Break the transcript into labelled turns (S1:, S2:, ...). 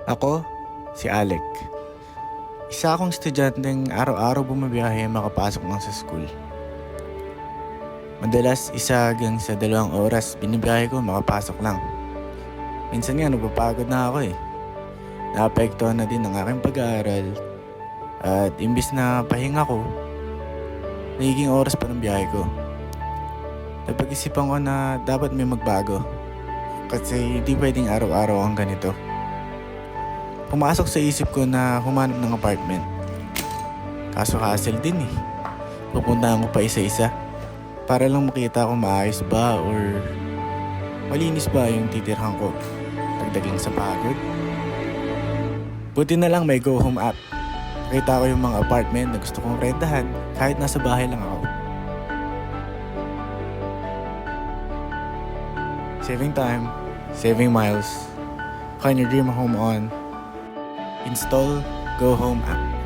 S1: Ako, si Alec. Isa akong estudyanteng araw-araw bumabiyahe makapasok lang sa school. Madalas 1 hanggang 2 oras binibiyahe ko makapasok lang. Minsan nga napapagod na ako eh. Naapektuhan na din ang aking pag-aaral at imbis na pahinga ko, nagiging oras pa ng biyahe ko. Napag-isipan ko na dapat may magbago kasi hindi pwedeng araw-araw ang ganito. Pumasok sa isip ko na humanap ng apartment. Kaso hassle din eh. Pupuntahan ko pa isa-isa para lang makita kung maayos ba or malinis ba yung titirhan ko. Dagdag lang sa pagod. Buti na lang may Go Home app. Nakita ko yung mga apartment na gusto kong rentahan kahit nasa bahay lang ako. Saving time, saving miles. Find your dream home on Install Go Home app.